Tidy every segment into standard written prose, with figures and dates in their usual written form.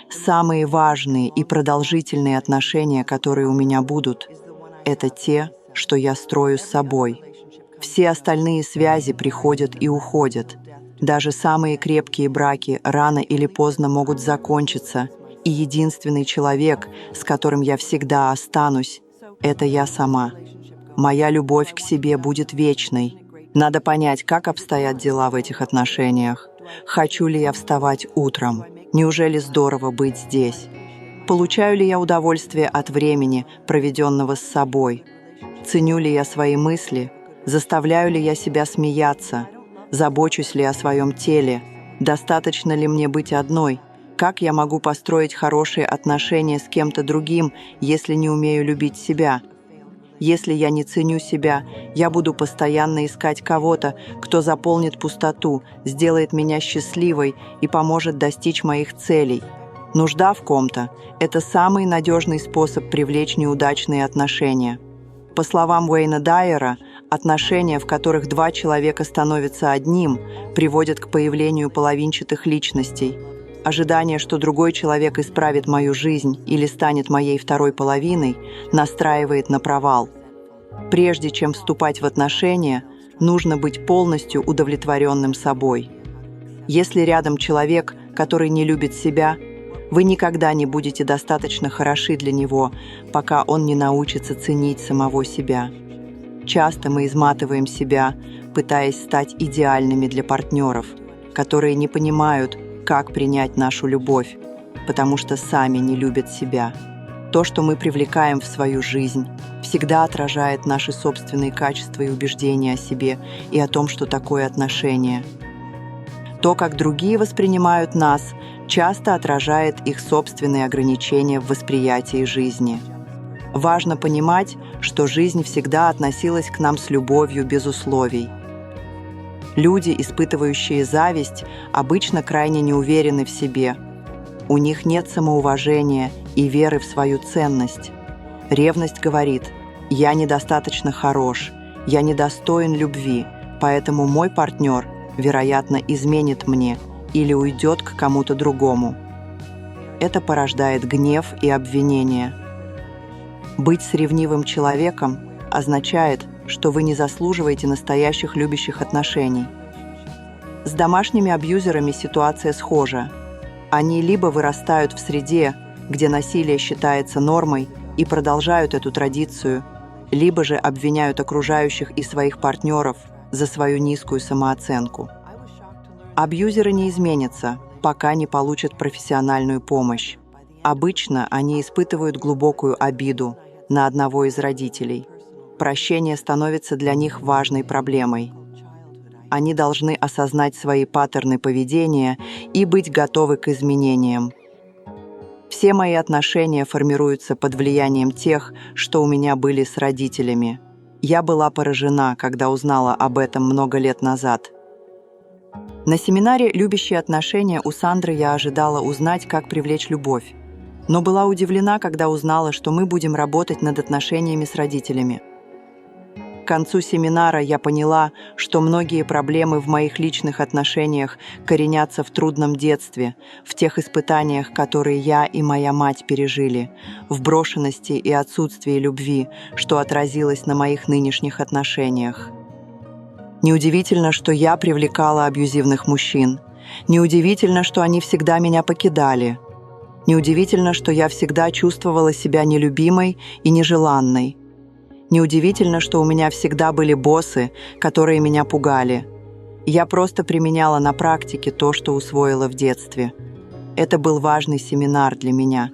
Самые важные и продолжительные отношения, которые у меня будут, это те, что я строю с собой. Все остальные связи приходят и уходят. Даже самые крепкие браки рано или поздно могут закончиться, и единственный человек, с которым я всегда останусь, это я сама. Моя любовь к себе будет вечной. Надо понять, как обстоят дела в этих отношениях. Хочу ли я вставать утром? Неужели здорово быть здесь? Получаю ли я удовольствие от времени, проведенного с собой? Ценю ли я свои мысли? Заставляю ли я себя смеяться? Забочусь ли о своем теле? Достаточно ли мне быть одной? Как я могу построить хорошие отношения с кем-то другим, если не умею любить себя? Если я не ценю себя, я буду постоянно искать кого-то, кто заполнит пустоту, сделает меня счастливой и поможет достичь моих целей. Нужда в ком-то – это самый надежный способ привлечь неудачные отношения. По словам Уэйна Дайера, отношения, в которых два человека становятся одним, приводят к появлению половинчатых личностей. Ожидание, что другой человек исправит мою жизнь или станет моей второй половиной, настраивает на провал. Прежде чем вступать в отношения, нужно быть полностью удовлетворенным собой. Если рядом человек, который не любит себя, вы никогда не будете достаточно хороши для него, пока он не научится ценить самого себя. Часто мы изматываем себя, пытаясь стать идеальными для партнеров, которые не понимают, как принять нашу любовь, потому что сами не любят себя. То, что мы привлекаем в свою жизнь, всегда отражает наши собственные качества и убеждения о себе и о том, что такое отношения. То, как другие воспринимают нас, часто отражает их собственные ограничения в восприятии жизни. Важно понимать, что жизнь всегда относилась к нам с любовью без условий. Люди, испытывающие зависть, обычно крайне неуверены в себе. У них нет самоуважения и веры в свою ценность. Ревность говорит: «Я недостаточно хорош, я недостоин любви, поэтому мой партнер, вероятно, изменит мне или уйдет к кому-то другому». Это порождает гнев и обвинение. Быть с ревнивым человеком означает, что вы не заслуживаете настоящих любящих отношений. С домашними абьюзерами ситуация схожа. Они либо вырастают в среде, где насилие считается нормой, и продолжают эту традицию, либо же обвиняют окружающих и своих партнеров за свою низкую самооценку. Абьюзеры не изменятся, пока не получат профессиональную помощь. Обычно они испытывают глубокую обиду на одного из родителей. Прощение становится для них важной проблемой. Они должны осознать свои паттерны поведения и быть готовы к изменениям. Все мои отношения формируются под влиянием тех, что у меня были с родителями. Я была поражена, когда узнала об этом много лет назад. На семинаре «Любящие отношения» у Сандры я ожидала узнать, как привлечь любовь, но была удивлена, когда узнала, что мы будем работать над отношениями с родителями. К концу семинара я поняла, что многие проблемы в моих личных отношениях коренятся в трудном детстве, в тех испытаниях, которые я и моя мать пережили, в брошенности и отсутствии любви, что отразилось на моих нынешних отношениях. Неудивительно, что я привлекала абьюзивных мужчин. Неудивительно, что они всегда меня покидали. Неудивительно, что я всегда чувствовала себя нелюбимой и нежеланной. Неудивительно, что у меня всегда были боссы, которые меня пугали. Я просто применяла на практике то, что усвоила в детстве. Это был важный семинар для меня.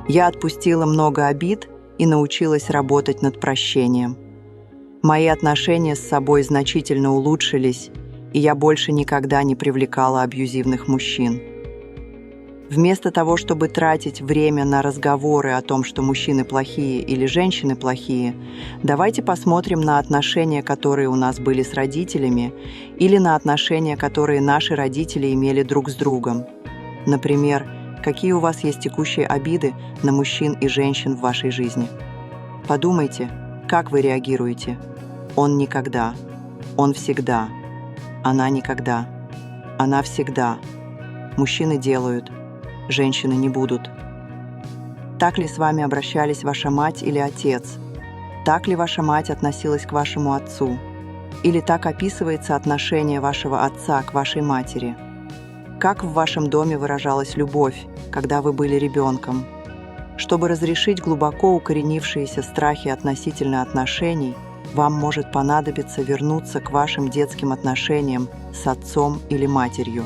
Я отпустила много обид и научилась работать над прощением. Мои отношения с собой значительно улучшились, и я больше никогда не привлекала абьюзивных мужчин. Вместо того, чтобы тратить время на разговоры о том, что мужчины плохие или женщины плохие, давайте посмотрим на отношения, которые у нас были с родителями, или на отношения, которые наши родители имели друг с другом. Например, какие у вас есть текущие обиды на мужчин и женщин в вашей жизни. Подумайте, как вы реагируете. Он никогда. Он всегда. Она никогда. Она всегда. Мужчины делают. женщины не будут. Так ли с вами обращались ваша мать или отец? Так ли ваша мать относилась к вашему отцу? Или так описывается отношение вашего отца к вашей матери? Как в вашем доме выражалась любовь, когда вы были ребенком? Чтобы разрешить глубоко укоренившиеся страхи относительно отношений, вам может понадобиться вернуться к вашим детским отношениям с отцом или матерью.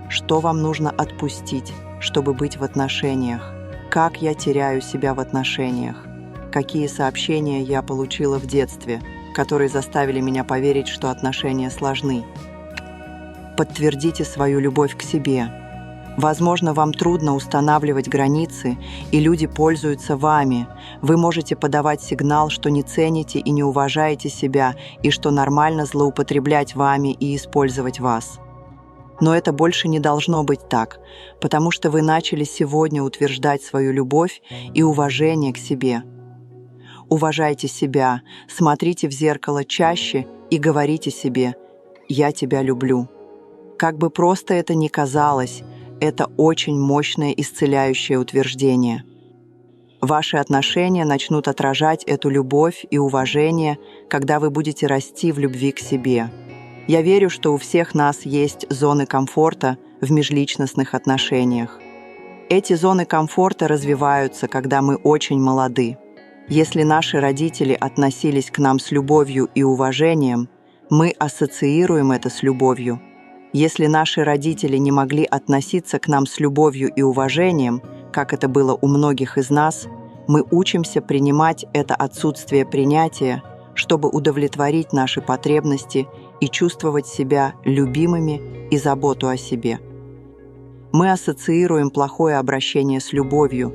Что вам нужно отпустить, чтобы быть в отношениях? Как я теряю себя в отношениях? Какие сообщения я получила в детстве, которые заставили меня поверить, что отношения сложны? Подтвердите свою любовь к себе. Возможно, вам трудно устанавливать границы, и люди пользуются вами. Вы можете подавать сигнал, что не цените и не уважаете себя, и что нормально злоупотреблять вами и использовать вас. Но это больше не должно быть так, потому что вы начали сегодня утверждать свою любовь и уважение к себе. Уважайте себя, смотрите в зеркало чаще и говорите себе «Я тебя люблю». Как бы просто это ни казалось, это очень мощное исцеляющее утверждение. Ваши отношения начнут отражать эту любовь и уважение, когда вы будете расти в любви к себе. Я верю, что у всех нас есть зоны комфорта в межличностных отношениях. Эти зоны комфорта развиваются, когда мы очень молоды. Если наши родители относились к нам с любовью и уважением, мы ассоциируем это с любовью. Если наши родители не могли относиться к нам с любовью и уважением, как это было у многих из нас, мы учимся принимать это отсутствие принятия, чтобы удовлетворить наши потребности и чувствовать себя любимыми и заботу о себе. Мы ассоциируем плохое обращение с любовью.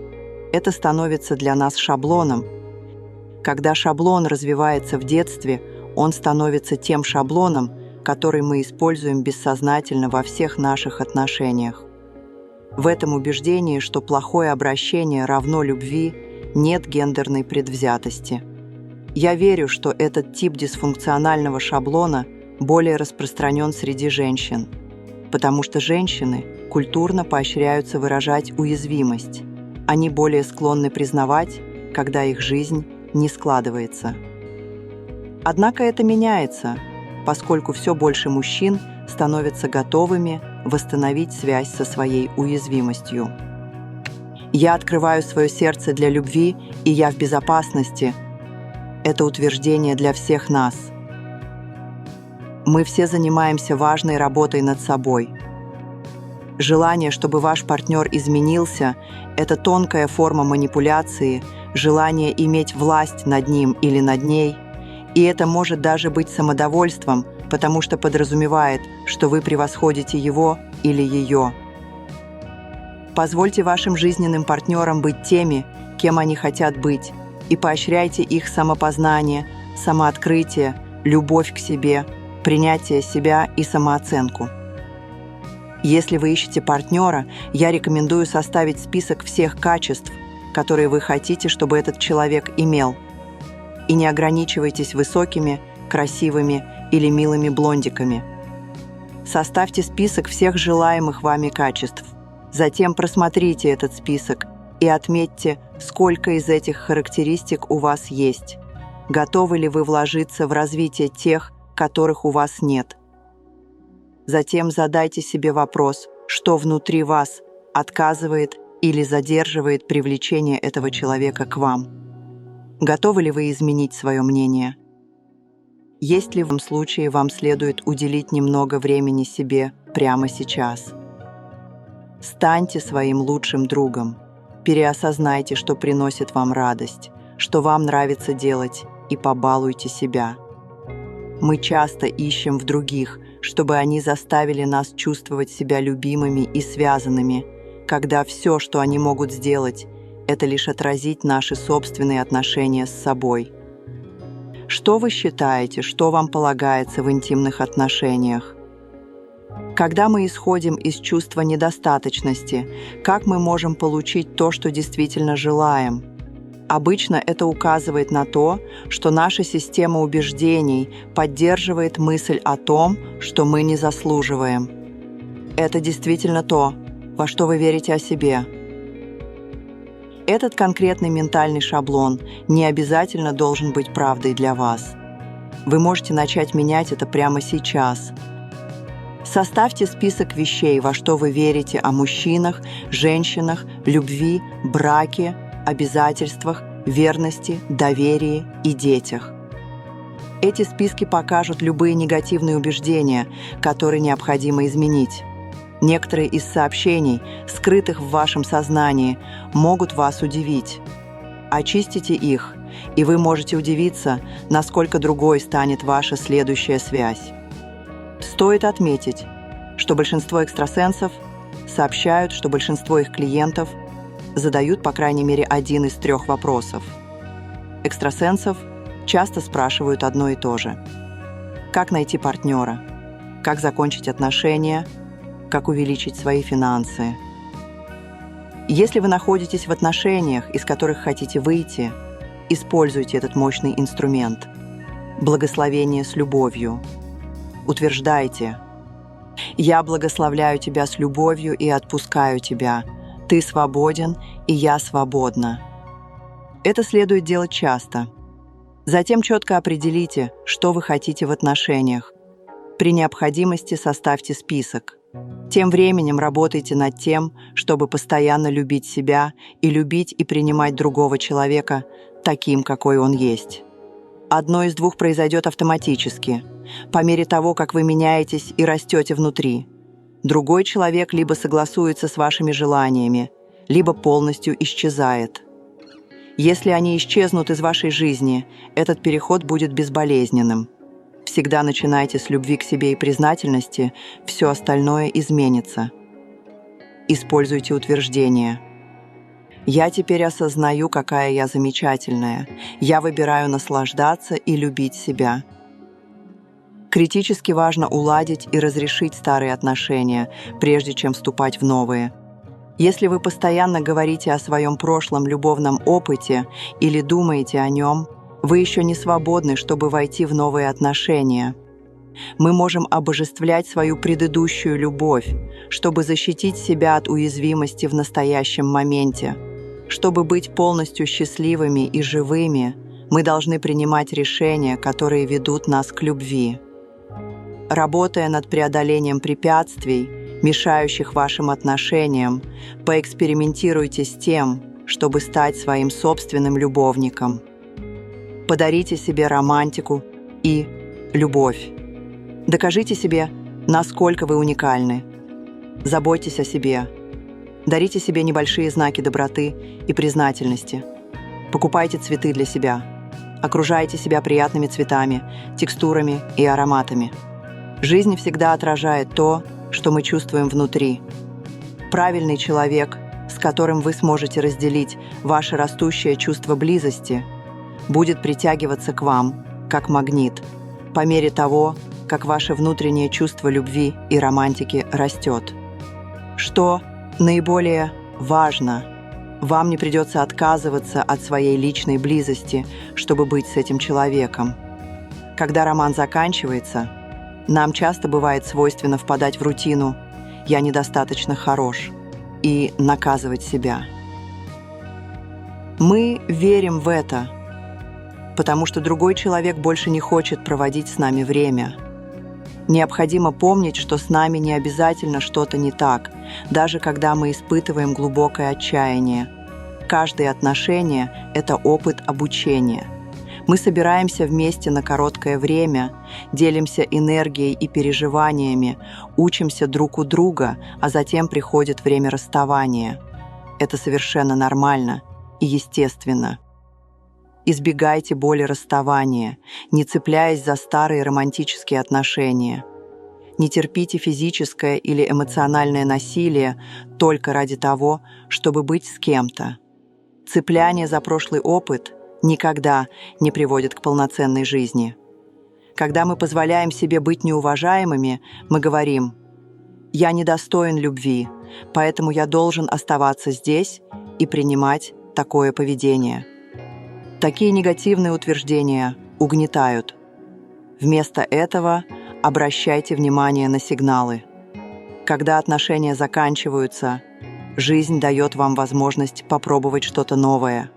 Это становится для нас шаблоном. Когда шаблон развивается в детстве, он становится тем шаблоном, который мы используем бессознательно во всех наших отношениях. В этом убеждении, что плохое обращение равно любви, нет гендерной предвзятости. Я верю, что этот тип дисфункционального шаблона более распространен среди женщин, потому что женщины культурно поощряются выражать уязвимость. Они более склонны признавать, когда их жизнь не складывается. Однако это меняется, поскольку все больше мужчин становятся готовыми восстановить связь со своей уязвимостью. «Я открываю свое сердце для любви, и я в безопасности» — это утверждение для всех нас. Мы все занимаемся важной работой над собой. Желание, чтобы ваш партнер изменился — это тонкая форма манипуляции, желание иметь власть над ним или над ней, и это может даже быть самодовольством, потому что подразумевает, что вы превосходите его или ее. Позвольте вашим жизненным партнерам быть теми, кем они хотят быть, и поощряйте их самопознание, самооткрытие, любовь к себе, принятие себя и самооценку. Если вы ищете партнера, я рекомендую составить список всех качеств, которые вы хотите, чтобы этот человек имел. И не ограничивайтесь высокими, красивыми или милыми блондиками. Составьте список всех желаемых вами качеств. Затем просмотрите этот список и отметьте, сколько из этих характеристик у вас есть. Готовы ли вы вложиться в развитие тех, которых у вас нет? Затем задайте себе вопрос, что внутри вас отказывает или задерживает привлечение этого человека к вам. Готовы ли вы изменить свое мнение? Есть ли в этом случае вам следует уделить немного времени себе прямо сейчас? Станьте своим лучшим другом. Переосознайте, что приносит вам радость, что вам нравится делать, и побалуйте себя. Мы часто ищем в других, чтобы они заставили нас чувствовать себя любимыми и связанными, когда все, что они могут сделать, это лишь отразить наши собственные отношения с собой. Что вы считаете, что вам полагается в интимных отношениях? Когда мы исходим из чувства недостаточности, как мы можем получить то, что действительно желаем? Обычно это указывает на то, что наша система убеждений поддерживает мысль о том, что мы не заслуживаем. Это действительно то, во что вы верите о себе. Этот конкретный ментальный шаблон не обязательно должен быть правдой для вас. Вы можете начать менять это прямо сейчас. Составьте список вещей, во что вы верите о мужчинах, женщинах, любви, браке, обязательствах, верности, доверии и детях. Эти списки покажут любые негативные убеждения, которые необходимо изменить. Некоторые из сообщений, скрытых в вашем сознании, могут вас удивить. Очистите их, и вы можете удивиться, насколько другой станет ваша следующая связь. Стоит отметить, что большинство экстрасенсов сообщают, что большинство их клиентов задают по крайней мере один из 3 вопросов. Экстрасенсов часто спрашивают одно и то же. Как найти партнера? Как закончить отношения? Как увеличить свои финансы? Если вы находитесь в отношениях, из которых хотите выйти, используйте этот мощный инструмент. Благословение с любовью. Утверждайте: «Я благословляю тебя с любовью и отпускаю тебя. Ты свободен, и я свободна». Это следует делать часто. Затем четко определите, что вы хотите в отношениях. При необходимости составьте список. Тем временем работайте над тем, чтобы постоянно любить себя и любить и принимать другого человека таким, какой он есть. Одно из 2 произойдет автоматически, по мере того, как вы меняетесь и растете внутри. Другой человек либо согласуется с вашими желаниями, либо полностью исчезает. Если они исчезнут из вашей жизни, этот переход будет безболезненным. Всегда начинайте с любви к себе и признательности, все остальное изменится. Используйте утверждение. «Я теперь осознаю, какая я замечательная. Я выбираю наслаждаться и любить себя». Критически важно уладить и разрешить старые отношения, прежде чем вступать в новые. Если вы постоянно говорите о своем прошлом любовном опыте или думаете о нем, вы еще не свободны, чтобы войти в новые отношения. Мы можем обожествлять свою предыдущую любовь, чтобы защитить себя от уязвимости в настоящем моменте. Чтобы быть полностью счастливыми и живыми, мы должны принимать решения, которые ведут нас к любви. Работая над преодолением препятствий, мешающих вашим отношениям, поэкспериментируйте с тем, чтобы стать своим собственным любовником. Подарите себе романтику и любовь. Докажите себе, насколько вы уникальны. Заботьтесь о себе. Дарите себе небольшие знаки доброты и признательности. Покупайте цветы для себя. Окружайте себя приятными цветами, текстурами и ароматами. Жизнь всегда отражает то, что мы чувствуем внутри. Правильный человек, с которым вы сможете разделить ваше растущее чувство близости, будет притягиваться к вам, как магнит, по мере того, как ваше внутреннее чувство любви и романтики растет. Что наиболее важно, вам не придется отказываться от своей личной близости, чтобы быть с этим человеком. Когда роман заканчивается, нам часто бывает свойственно впадать в рутину «я недостаточно хорош» и наказывать себя. Мы верим в это, потому что другой человек больше не хочет проводить с нами время. Необходимо помнить, что с нами не обязательно что-то не так, даже когда мы испытываем глубокое отчаяние. Каждое отношение – это опыт обучения. Мы собираемся вместе на короткое время, делимся энергией и переживаниями, учимся друг у друга, а затем приходит время расставания. Это совершенно нормально и естественно. Избегайте боли расставания, не цепляясь за старые романтические отношения. Не терпите физическое или эмоциональное насилие только ради того, чтобы быть с кем-то. Цепляние за прошлый опыт никогда не приводит к полноценной жизни. Когда мы позволяем себе быть неуважаемыми, мы говорим: «Я недостоин любви, поэтому я должен оставаться здесь и принимать такое поведение». Такие негативные утверждения угнетают. Вместо этого обращайте внимание на сигналы. когда отношения заканчиваются, жизнь дает вам возможность попробовать что-то новое.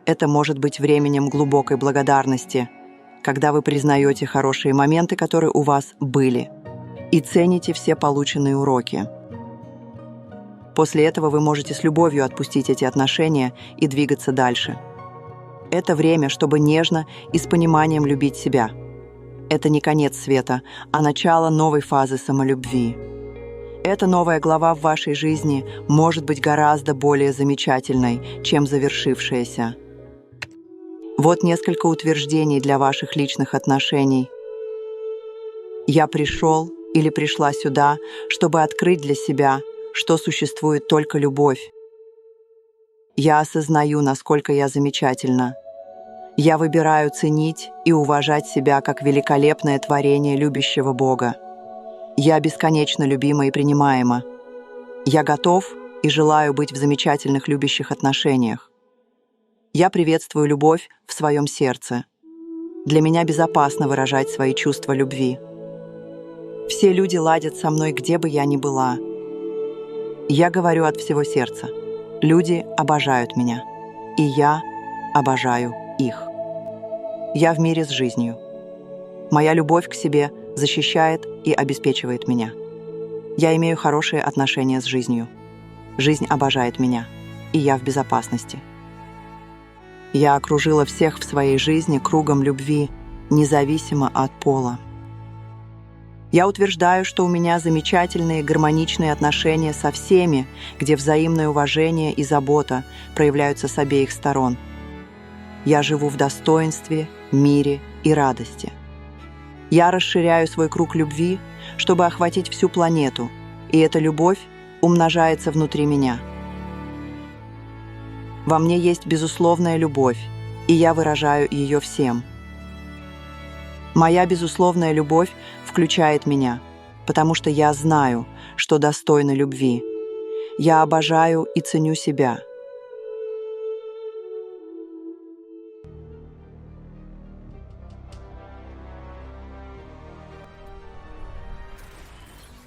Это может быть временем глубокой благодарности, когда вы признаете хорошие моменты, которые у вас были, и цените все полученные уроки. После этого вы можете с любовью отпустить эти отношения и двигаться дальше. Это время, чтобы нежно и с пониманием любить себя. Это не конец света, а начало новой фазы самолюбви. Эта новая глава в вашей жизни может быть гораздо более замечательной, чем завершившаяся. Вот несколько утверждений для ваших личных отношений. Я пришел или пришла сюда, чтобы открыть для себя, что существует только любовь. Я осознаю, насколько я замечательна. Я выбираю ценить и уважать себя как великолепное творение любящего Бога. Я бесконечно любима и принимаема. Я готов и желаю быть в замечательных любящих отношениях. Я приветствую любовь в своем сердце. Для меня безопасно выражать свои чувства любви. Все люди ладят со мной, где бы я ни была. Я говорю от всего сердца. Люди обожают меня, и я обожаю их. Я в мире с жизнью. Моя любовь к себе защищает и обеспечивает меня. Я имею хорошие отношения с жизнью. Жизнь обожает меня, и я в безопасности. Я окружила всех в своей жизни кругом любви, независимо от пола. Я утверждаю, что у меня замечательные гармоничные отношения со всеми, где взаимное уважение и забота проявляются с обеих сторон. Я живу в достоинстве, мире и радости. Я расширяю свой круг любви, чтобы охватить всю планету, и эта любовь умножается внутри меня. Во мне есть безусловная любовь, и я выражаю ее всем. Моя безусловная любовь включает меня, потому что я знаю, что достойна любви. Я обожаю и ценю себя,